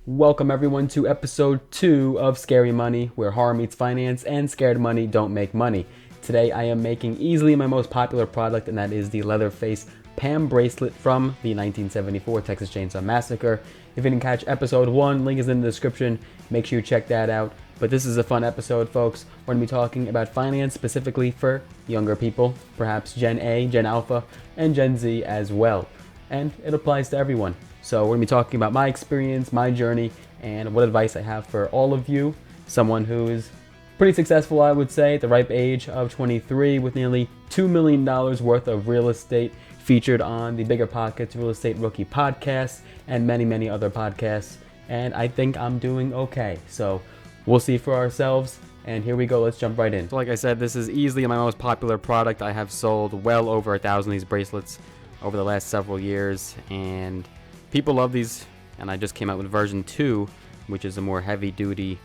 Welcome everyone to episode 2 of Scary Money, where horror meets finance and scared money don't make money. Today I am making easily my most popular product, and that is the Leatherface Pam bracelet from the 1974 Texas Chainsaw Massacre. If you didn't catch episode 1, link is in the description. Make sure you check that out. But this is a fun episode, folks. We're going to be talking about finance specifically for younger people, perhaps Gen A, Gen Alpha, and Gen Z as well. And it applies to everyone. So we're going to be talking about my experience, my journey, and what advice I have for all of you. Someone who is pretty successful, I would say, at the ripe age of 23 with nearly $2 million worth of real estate, featured on the Bigger Pockets Real Estate Rookie podcast and many, many other podcasts. And I think I'm doing okay. So we'll see for ourselves. And here we go. Let's jump right in. So like I said, this is easily my most popular product. I have sold well over 1,000 of these bracelets over the last several years, and people love these. And I just came out with version 2, which is a more heavy duty,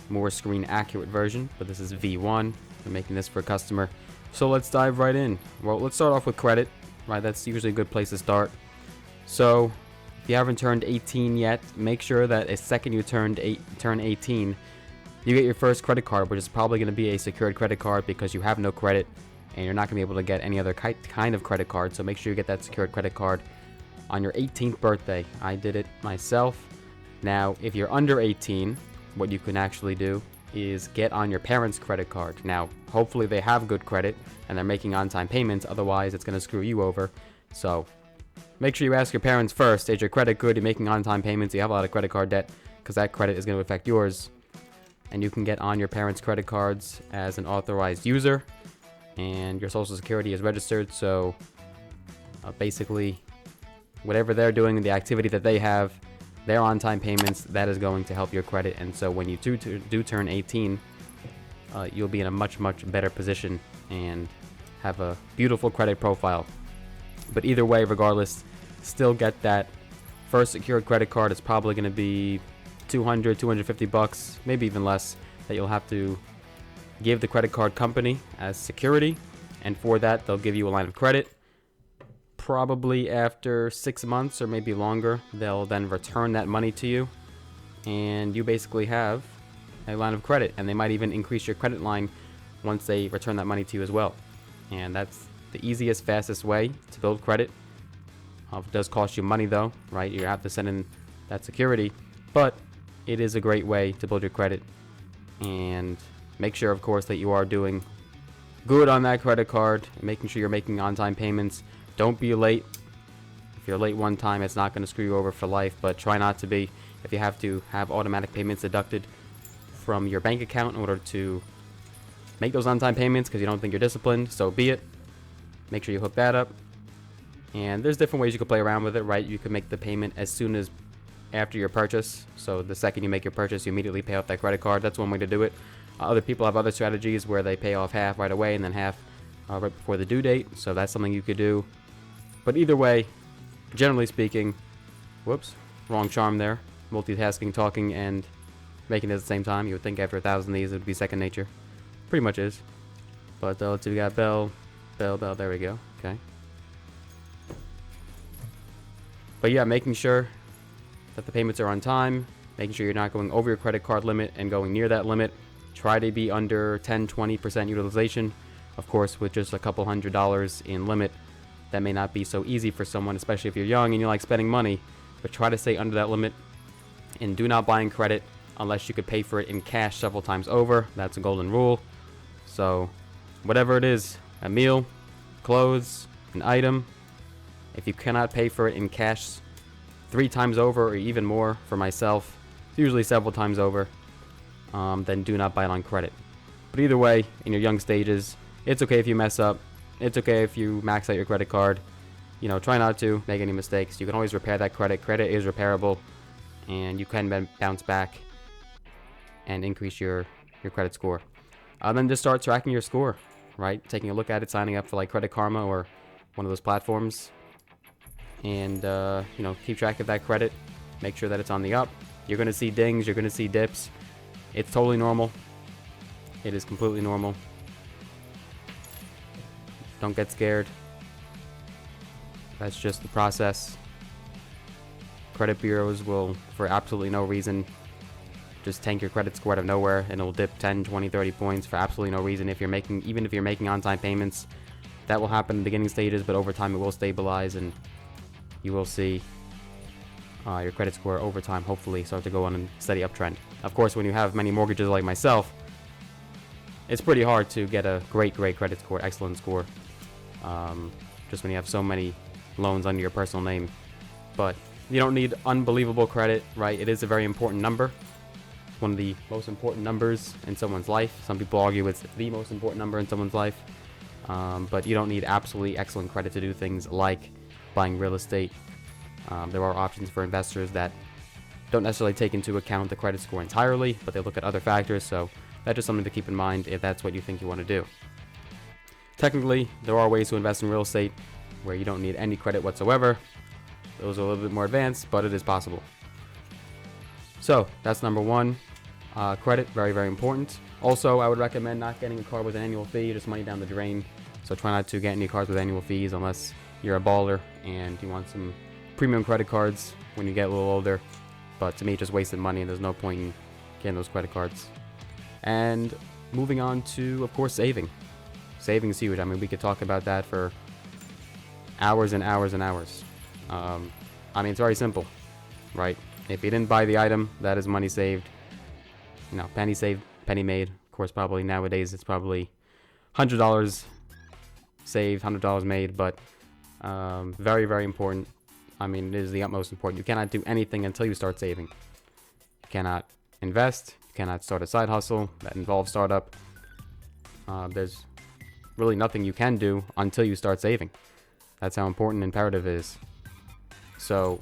more screen accurate version, but this is V1. I'm making this for a customer. So let's dive right in. Well, let's start off with credit, right? That's usually a good place to start. So if you haven't turned 18 yet, make sure that the second you turn 18, you get your first credit card, which is probably going to be a secured credit card because you have no credit and you're not going to be able to get any other kind of credit card. So make sure you get that secured credit card on your 18th birthday. I did it myself. Now, if you're under 18, what you can actually do is get on your parents' credit card. Now, hopefully they have good credit and they're making on-time payments. Otherwise, it's going to screw you over. So make sure you ask your parents first, is your credit good? You're making on-time payments. You have a lot of credit card debt, because that credit is going to affect yours. And you can get on your parents' credit cards as an authorized user, and your social security is registered. So basically, whatever they're doing, the activity that they have, their on-time payments, that is going to help your credit. And so when you do turn 18, you'll be in a much, much better position and have a beautiful credit profile. But either way, regardless, still get that first secured credit card. It's probably going to be $200, $250, maybe even less, that you'll have to give the credit card company as security. And for that, they'll give you a line of credit. Probably after 6 months or maybe longer, they'll then return that money to you, and you basically have a line of credit. And they might even increase your credit line once they return that money to you as well. And that's the easiest, fastest way to build credit. It does cost you money though, right? You have to send in that security, but it is a great way to build your credit. And make sure, of course, that you are doing good on that credit card, making sure you're making on-time payments. Don't be late. If you're late one time, it's not going to screw you over for life, but try not to be. If you have to have automatic payments deducted from your bank account in order to make those on-time payments because you don't think you're disciplined, so be it. Make sure you hook that up. And there's different ways you can play around with it, right? You can make the payment as soon as after your purchase. So the second you make your purchase, you immediately pay off that credit card. That's one way to do it. Other people have other strategies where they pay off half right away and then half right before the due date. So that's something you could do. But either way, generally speaking, whoops, wrong charm there. Multitasking, talking, and making it at the same time. You would think after 1,000 of these it would be second nature. Pretty much is. But let's see, we got bell, there we go. Okay. But yeah, making sure that the payments are on time, making sure you're not going over your credit card limit and going near that limit. Try to be under 10-20% utilization. Of course, with just a couple $100 in limit, that may not be so easy for someone, especially if you're young and you like spending money. But try to stay under that limit, and do not buy in credit unless you could pay for it in cash several times over. That's a golden rule. So whatever it is, a meal, clothes, an item, if you cannot pay for it in cash 3 times over or even more, for myself, usually several times over, then do not buy it on credit. But either way, in your young stages, it's okay if you mess up. It's okay if you max out your credit card. Try not to make any mistakes. You can always repair that credit. Credit is repairable, and you can then bounce back and increase your credit score. Then just start tracking your score, right? Taking a look at it, signing up for like Credit Karma or one of those platforms, and keep track of that credit. Make sure that it's on the up. You're going to see dings. You're going to see dips. It's totally normal. It is completely normal. Don't get scared. That's just the process. Credit bureaus will, for absolutely no reason, just tank your credit score out of nowhere, and it'll dip 10, 20, 30 points for absolutely no reason. Even if you're making on-time payments, that will happen in the beginning stages, but over time it will stabilize, and you will see your credit score over time hopefully start to go on a steady uptrend. Of course, when you have many mortgages like myself, it's pretty hard to get a great credit score, excellent score, just when you have so many loans under your personal name. But you don't need unbelievable credit, right? It is a very important number. It's one of the most important numbers in someone's life. Some people argue it's the most important number in someone's life. But you don't need absolutely excellent credit to do things like buying real estate. There are options for investors that don't necessarily take into account the credit score entirely, but they look at other factors, so that's just something to keep in mind if that's what you think you want to do. Technically, there are ways to invest in real estate where you don't need any credit whatsoever. Those are a little bit more advanced, but it is possible. So that's number one. Credit, very important. Also, I would recommend not getting a card with an annual fee, just money down the drain. So try not to get any cards with annual fees unless you're a baller and you want some premium credit cards when you get a little older. But to me, it's just wasted money, and there's no point in getting those credit cards. And moving on to, of course, saving. Saving is huge. I mean, we could talk about that for hours and hours and hours. I mean, it's very simple, right? If you didn't buy the item, that is money saved. You know, penny saved, penny made. Of course, probably nowadays it's probably $100 saved, $100 made, but very important. I mean, it is the utmost important. You cannot do anything until you start saving. You cannot invest. You cannot start a side hustle that involves startup. There's really nothing you can do until you start saving. That's how important imperative is. So,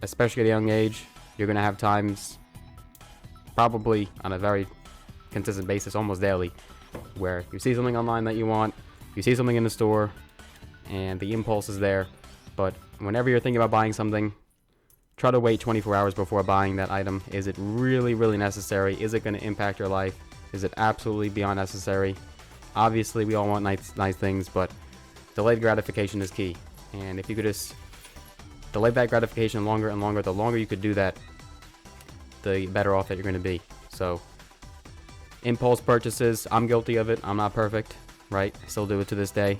especially at a young age, you're going to have times, probably on a very consistent basis, almost daily, where you see something online that you want, you see something in the store, and the impulse is there. But whenever you're thinking about buying something, try to wait 24 hours before buying that item. Is it really necessary? Is it going to impact your life? Is it absolutely beyond necessary? Obviously, we all want nice things, but delayed gratification is key. And if you could just delay that gratification longer and longer, the longer you could do that, the better off that you're going to be. So, impulse purchases, I'm guilty of it. I'm not perfect, right? I still do it to this day.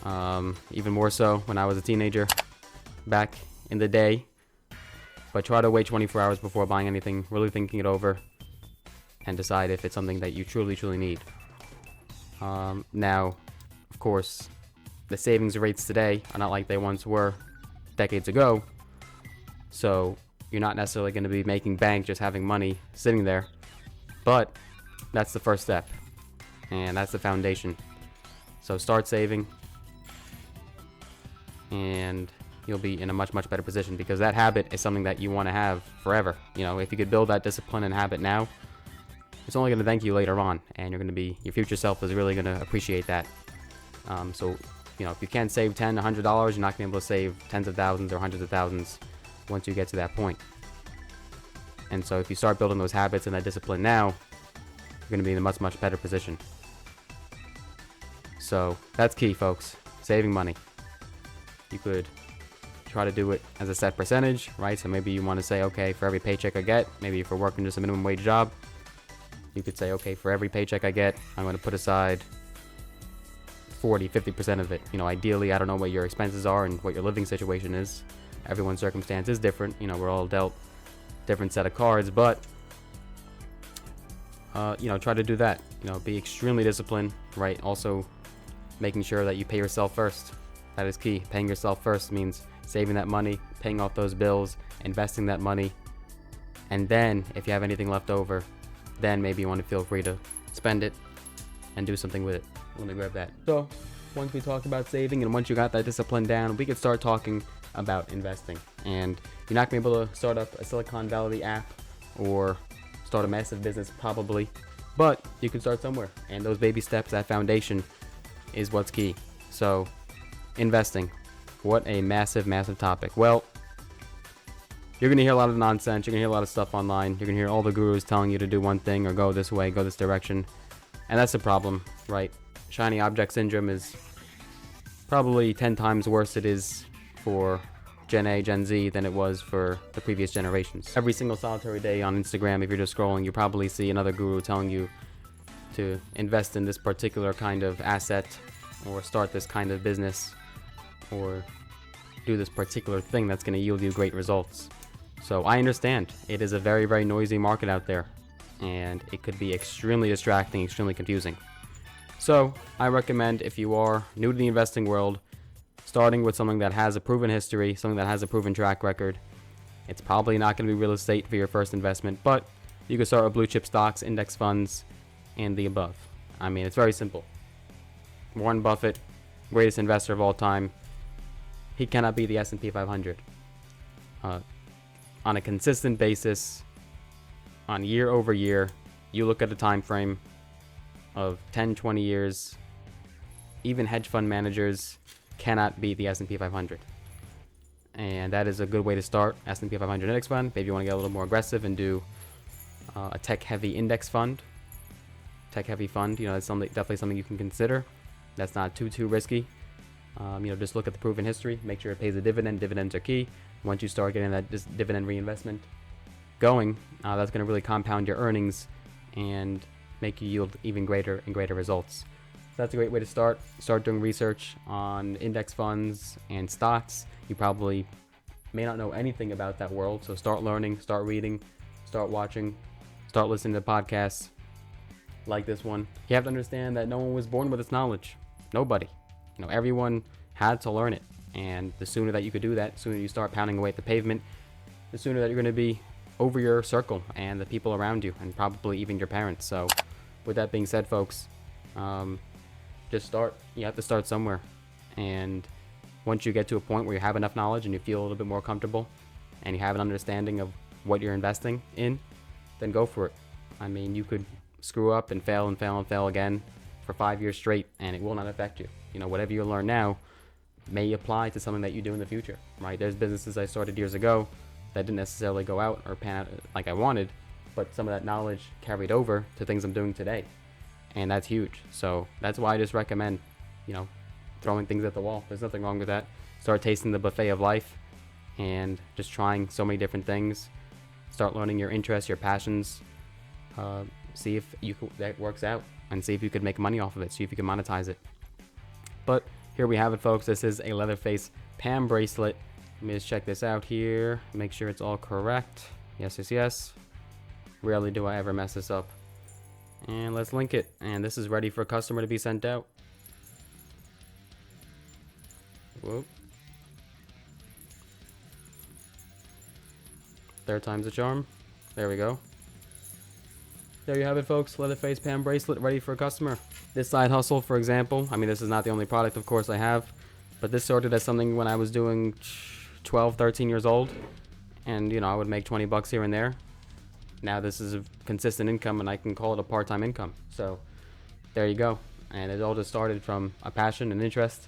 Even more so when I was a teenager back in the day. But try to wait 24 hours before buying anything, really thinking it over, and decide if it's something that you truly need. Now, of course, the savings rates today are not like they once were decades ago, so you're not necessarily going to be making bank just having money sitting there, but that's the first step, and that's the foundation. So start saving, and you'll be in a much better position, because that habit is something that you want to have forever. You know, if you could build that discipline and habit now, it's only going to thank you later on, and your future self is really going to appreciate that. So, you know, if you can't save $10, $100, you're not going to be able to save tens of thousands or hundreds of thousands once you get to that point. And so if you start building those habits and that discipline now, you're going to be in a much better position. So that's key, folks. Saving money. You could try to do it as a set percentage, right? So maybe you want to say, okay, for every paycheck I get, maybe if you're working just a minimum wage job, you could say, okay, for every paycheck I get, I'm going to put aside 40-50% of it. You know, ideally, I don't know what your expenses are and what your living situation is. Everyone's circumstance is different. You know, we're all dealt different set of cards, but you know, try to do that. You know, be extremely disciplined, right? Also, making sure that you pay yourself first. That is key. Paying yourself first means saving that money, paying off those bills, investing that money, and then if you have anything left over, then maybe you want to feel free to spend it and do something with it. Let me grab that. So once we talked about saving and once you got that discipline down, we could start talking about investing. And you're not going to be able to start up a Silicon Valley app or start a massive business probably, but you can start somewhere. And those baby steps, that foundation is what's key. So investing, what a massive topic. Well, you're going to hear a lot of nonsense. You're going to hear a lot of stuff online. You're going to hear all the gurus telling you to do one thing or go this way, go this direction. And that's the problem, right? Shiny object syndrome is probably 10 times worse it is for Gen A, Gen Z than it was for the previous generations. Every single solitary day on Instagram, if you're just scrolling, you probably see another guru telling you to invest in this particular kind of asset, or start this kind of business, or do this particular thing that's going to yield you great results. So I understand it is a very, very noisy market out there, and it could be extremely distracting, extremely confusing. So I recommend, if you are new to the investing world, starting with something that has a proven history, something that has a proven track record. It's probably not going to be real estate for your first investment, but you can start with blue chip stocks, index funds, and the above. I mean, it's very simple. Warren Buffett, greatest investor of all time, he cannot be the S&P 500. On a consistent basis, on year over year, you look at a time frame of 10, 20 years, even hedge fund managers cannot beat the S&P 500. And that is a good way to start. S&P 500 index fund. Maybe you want to get a little more aggressive and do a tech-heavy index fund. Tech-heavy fund, it's definitely something you can consider. That's not too risky. Just look at the proven history. Make sure it pays a dividend. Dividends are key. Once you start getting that dividend reinvestment going, that's going to really compound your earnings and make you yield even greater and greater results. So that's a great way to start. Start doing research on index funds and stocks. You probably may not know anything about that world, so start learning, start reading, start watching, start listening to podcasts like this one. You have to understand that no one was born with this knowledge. Nobody. Everyone had to learn it. And the sooner that you could do that, the sooner you start pounding away at the pavement, the sooner that you're going to be over your circle and the people around you, and probably even your parents. So with that being said, folks, just start. You have to start somewhere. And once you get to a point where you have enough knowledge and you feel a little bit more comfortable and you have an understanding of what you're investing in, then go for it. I mean, you could screw up and fail and fail and fail again for 5 years straight, and it will not affect you. Whatever you learn now may apply to something that you do in the future, right? There's businesses I started years ago that didn't necessarily go out or pan out like I wanted, but some of that knowledge carried over to things I'm doing today, and that's huge. So that's why I just recommend, throwing things at the wall. There's nothing wrong with that. Start tasting the buffet of life and just trying so many different things. Start learning your interests, your passions. See if that works out, and see if you could make money off of it. See if you can monetize it. But here we have it, folks. This is a Leatherface Pam bracelet. Let me just check this out here. Make sure it's all correct. Yes. Rarely do I ever mess this up. And let's link it. And this is ready for a customer to be sent out. Whoop. Third time's a charm. There we go. There you have it, folks. Leatherface Pam bracelet ready for a customer. This side hustle, for example, this is not the only product, of course, I have, but this started as something when I was doing 12, 13 years old, and I would make 20 bucks here and there. Now this is a consistent income, and I can call it a part-time income. So there you go. And it all just started from a passion and interest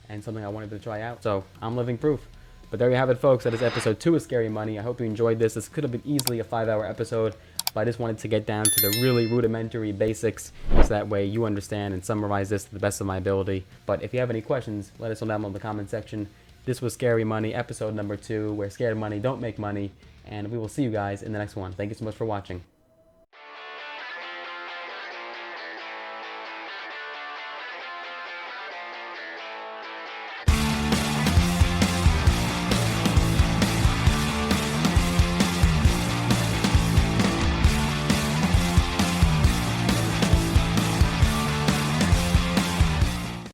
and something I wanted to try out. So I'm living proof. But there you have it, folks. That is episode 2 of Scary Money. I hope you enjoyed this. This could have been easily a 5-hour episode, but I just wanted to get down to the really rudimentary basics, so that way you understand and summarize this to the best of my ability. But if you have any questions, let us know down in the comment section. This was Scary Money, episode number 2, where scared money don't make money, and we will see you guys in the next one. Thank you so much for watching.